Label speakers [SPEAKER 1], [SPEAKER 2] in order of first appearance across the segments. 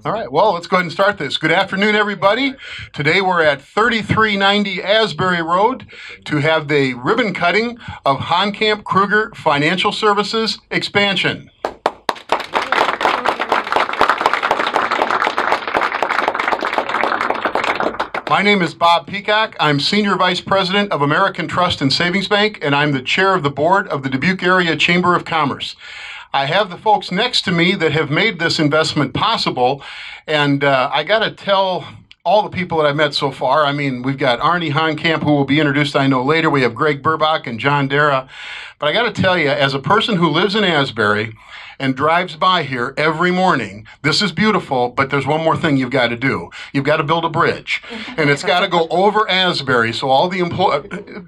[SPEAKER 1] All right, well, let's go ahead and start this. Good afternoon, everybody. Today we're at 3390 Asbury Road to have the ribbon cutting of Honkamp Kruger Financial Services expansion. My name is Bob Peacock. I'm Senior Vice President of American Trust and Savings Bank, and I'm the Chair of the Board of the Dubuque Area Chamber of Commerce. I have the folks next to me that have made this investment possible, and I got to tell all the people that I've met so far. I mean, we've got Arnie Honkamp, who will be introduced, I know, later. We have Greg Burbach and John Dara. But I got to tell you, as a person who lives in Asbury and drives by here every morning, this is beautiful, but there's one more thing you've got to do. You've got to build a bridge, and it's got to go over Asbury. So all the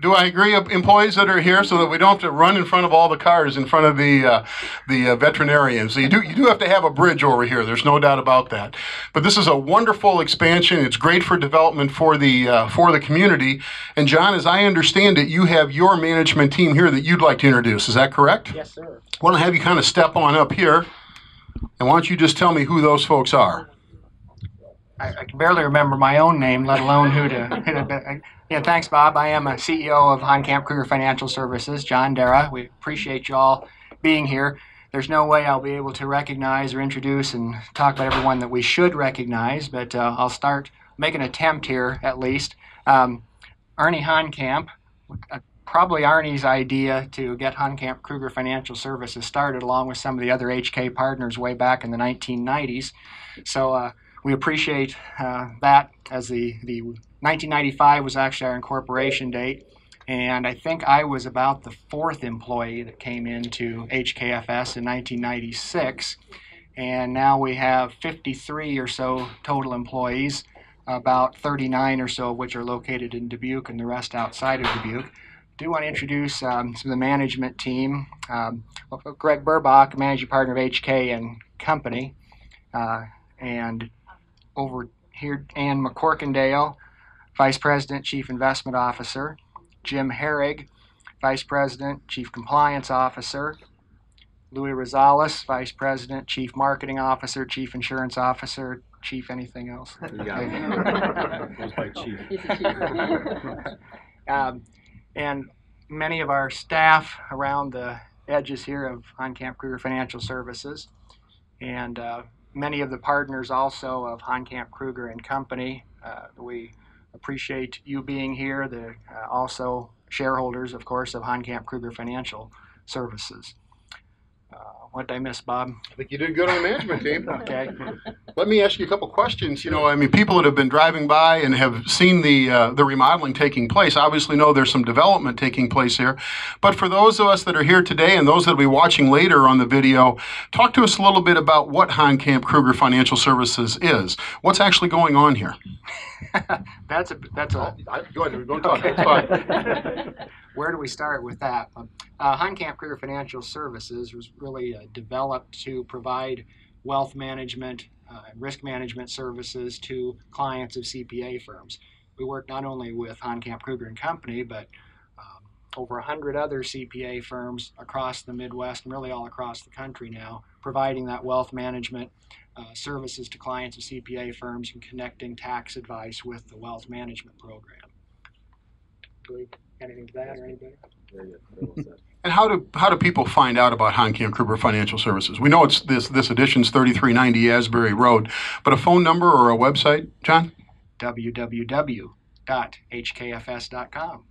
[SPEAKER 1] do I agree, employees that are here, so that we don't have to run in front of all the cars in front of the veterinarians. So you do have to have a bridge over here. There's no doubt about that. But this is a wonderful expansion. It's great for development for the community. And John, as I understand it, you have your management team here that you'd like to introduce. Is that correct?
[SPEAKER 2] Yes, sir.
[SPEAKER 1] I want to have you kind of step on up here, and why don't you just tell me who those folks are?
[SPEAKER 2] I can barely remember my own name, let alone who to. Yeah, thanks, Bob. I am a CEO of Honkamp Kruger Financial Services, John Dara. We appreciate you all being here. There's no way I'll be able to recognize or introduce and talk about everyone that we should recognize, but I'll make an attempt here at least. Arnie Honkamp, probably Arnie's idea to get Honkamp Kruger Financial Services started, along with some of the other HK partners way back in the 1990s. So we appreciate that, as the 1995 was actually our incorporation date. And I think I was about the fourth employee that came into HKFS in 1996. And now we have 53 or so total employees, about 39 or so of which are located in Dubuque and the rest outside of Dubuque. I do want to introduce some of the management team. Greg Burbach, managing partner of HK and Company, and over here Ann McCorkindale, Vice President, Chief Investment Officer. Jim Herrig, Vice President, Chief Compliance Officer. Louis Rosales, Vice President, Chief Marketing Officer, Chief Insurance Officer, Chief anything else?
[SPEAKER 3] You got it. Goes by Chief.
[SPEAKER 2] And many of our staff around the edges here of Honkamp Kruger Financial Services, and many of the partners also of Honkamp Kruger and Company. We appreciate you being here. The also shareholders, of course, of Honkamp Kruger Financial Services. What did I miss, Bob?
[SPEAKER 1] I think you did good on the management team.
[SPEAKER 2] Okay.
[SPEAKER 1] Let me ask you a couple questions. You know, I mean, people that have been driving by and have seen the remodeling taking place obviously know there's some development taking place here. But for those of us that are here today and those that will be watching later on the video, talk to us a little bit about what Honkamp Kruger Financial Services is. What's actually going on here?
[SPEAKER 2] That's a.
[SPEAKER 1] Go ahead. Don't talk.
[SPEAKER 2] Okay.
[SPEAKER 1] It's fine.
[SPEAKER 2] Where do we start with that? Honkamp Kruger Financial Services was really developed to provide wealth management and risk management services to clients of CPA firms. We work not only with Honkamp Kruger and Company, but over 100 other CPA firms across the Midwest and really all across the country now, providing that wealth management services to clients of CPA firms and connecting tax advice with the wealth management program. Anything to that or anybody?
[SPEAKER 1] And how do people find out about Honkamp Kruger Financial Services? We know it's this edition's 3390 Asbury Road, but a phone number or a website, John?
[SPEAKER 2] www.hkfs.com.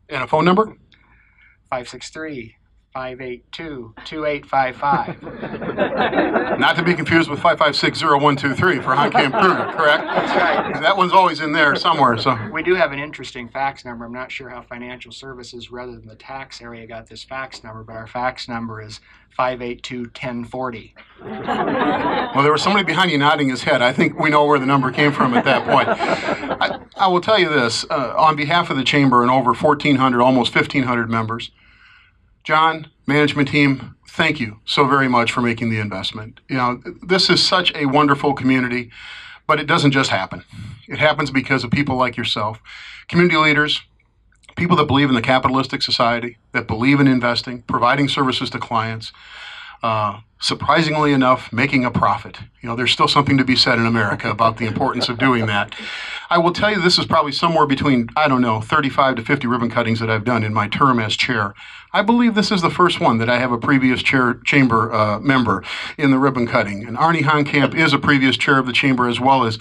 [SPEAKER 1] And a phone number?
[SPEAKER 2] 563-582-2855.
[SPEAKER 1] Not to be confused with 556-0123 for Honkamp Kruger, correct?
[SPEAKER 2] That's right.
[SPEAKER 1] That one's always in there somewhere. So
[SPEAKER 2] we do have an interesting fax number. I'm not sure how financial services, rather than the tax area, got this fax number, but our fax number is 582-1040.
[SPEAKER 1] Well, there was somebody behind you nodding his head. I think we know where the number came from at that point. I will tell you this, on behalf of the Chamber and over 1,400, almost 1,500 members, John, management team, thank you so very much for making the investment. You know, this is such a wonderful community, but it doesn't just happen. It happens because of people like yourself, community leaders, people that believe in the capitalistic society, that believe in investing, providing services to clients. surprisingly enough, making a profit. You know, there's still something to be said in America about the importance of doing that. I will tell you, this is probably somewhere between, I don't know, 35 to 50 ribbon cuttings that I've done in my term as chair. I believe this is the first one that I have a previous chamber member in the ribbon cutting. And Arnie Honkamp is a previous chair of the chamber, as well as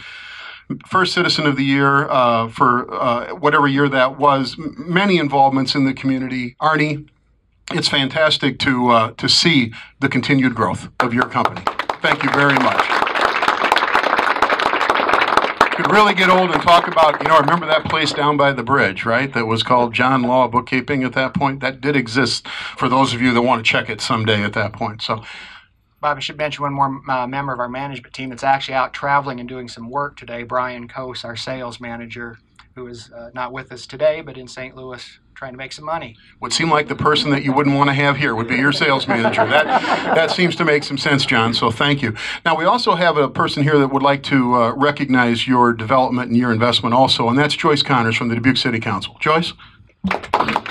[SPEAKER 1] first Citizen of the Year for whatever year that was. Many involvements in the community. Arnie, it's fantastic to see the continued growth of your company. Thank you very much. Could really get old and talk about, you know, I remember that place down by the bridge, right? That was called John Law Bookkeeping at that point. That did exist for those of you that want to check it someday at that point. So,
[SPEAKER 2] Bob, I should mention one more member of our management team that's actually out traveling and doing some work today, Brian Coase, our sales manager, who is not with us today, but in St. Louis trying to make some money.
[SPEAKER 1] Would seem like the person that you wouldn't want to have here would be your sales manager. That seems to make some sense, John, so thank you. Now, we also have a person here that would like to recognize your development and your investment also, and that's Joyce Connors from the Dubuque City Council. Joyce?
[SPEAKER 4] Thank you.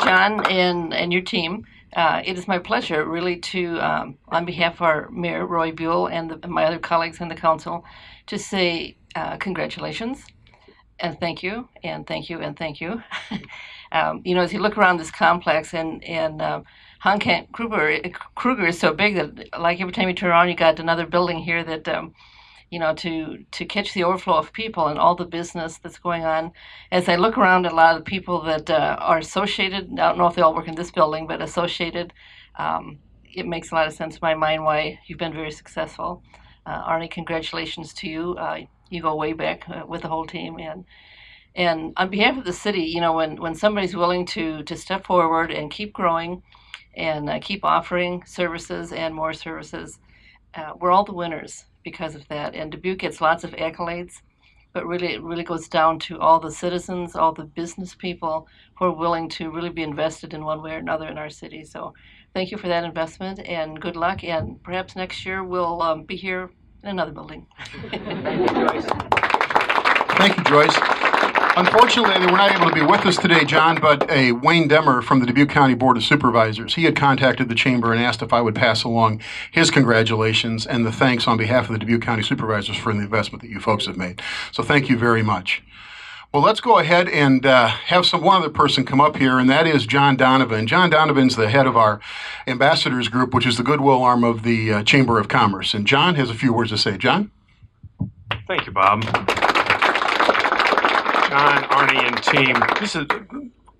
[SPEAKER 4] John and your team, it is my pleasure really to, on behalf of our Mayor Roy Buell and my other colleagues in the council, to say congratulations. And thank you, and thank you, and thank you. You know, as you look around this complex, and Honkamp Kruger is so big that, like, every time you turn around, you got another building here that, you know, to catch the overflow of people and all the business that's going on. As I look around at a lot of the people that are associated, I don't know if they all work in this building, but associated, it makes a lot of sense in my mind why you've been very successful. Arnie, congratulations to you. You go way back with the whole team, and on behalf of the city, you know, when somebody's willing to step forward and keep growing, and keep offering services and more services, we're all the winners because of that. And Dubuque gets lots of accolades, but really, it really goes down to all the citizens, all the business people who are willing to really be invested in one way or another in our city. So thank you for that investment, and good luck. And perhaps next year we'll be here in another building.
[SPEAKER 1] Thank you, Joyce. Unfortunately, they were not able to be with us today, John, but Wayne Demmer from the Dubuque County Board of Supervisors, he had contacted the chamber and asked if I would pass along his congratulations and the thanks on behalf of the Dubuque County Supervisors for the investment that you folks have made. So thank you very much. Well, let's go ahead and have one other person come up here, and that is John Donovan. John Donovan's the head of our ambassadors group, which is the goodwill arm of the Chamber of Commerce. And John has a few words to say. John?
[SPEAKER 5] Thank you, Bob. John, Arnie, and team, this is a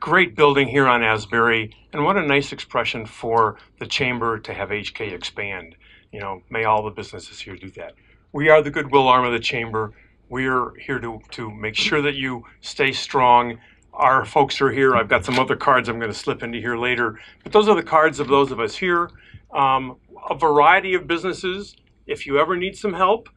[SPEAKER 5] great building here on Asbury, and what a nice expression for the Chamber to have HK expand. You know, may all the businesses here do that. We are the goodwill arm of the Chamber. We're here to make sure that you stay strong. Our folks are here. I've got some other cards I'm going to slip into here later. But those are the cards of those of us here. A variety of businesses. If you ever need some help,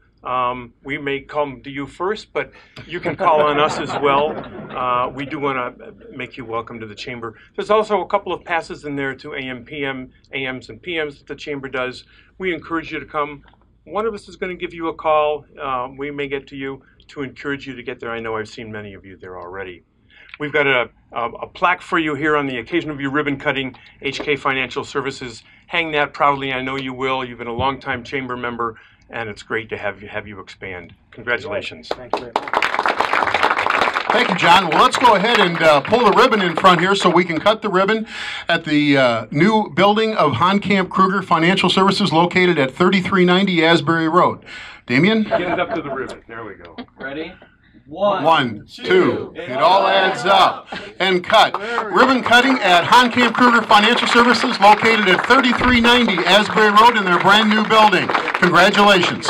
[SPEAKER 5] we may come to you first, but you can call on us as well. We do want to make you welcome to the Chamber. There's also a couple of passes in there to AMs and PMs that the Chamber does. We encourage you to come. One of us is going to give you a call. We may get to you to encourage you to get there. I know I've seen many of you there already. We've got a plaque for you here on the occasion of your ribbon cutting, HK Financial Services. Hang that proudly. I know you will. You've been a longtime Chamber member, and it's great to have you expand. Congratulations.
[SPEAKER 2] Thank you very much.
[SPEAKER 1] Thank you, John. Well, let's go ahead and pull the ribbon in front here so we can cut the ribbon at the new building of Honkamp Kruger Financial Services located at 3390 Asbury Road. Damien?
[SPEAKER 5] Get it up to the ribbon. There we go.
[SPEAKER 3] Ready?
[SPEAKER 1] One, two. It all adds up. And cut. Ribbon cutting at Honkamp Kruger Financial Services located at 3390 Asbury Road in their brand new building. Congratulations.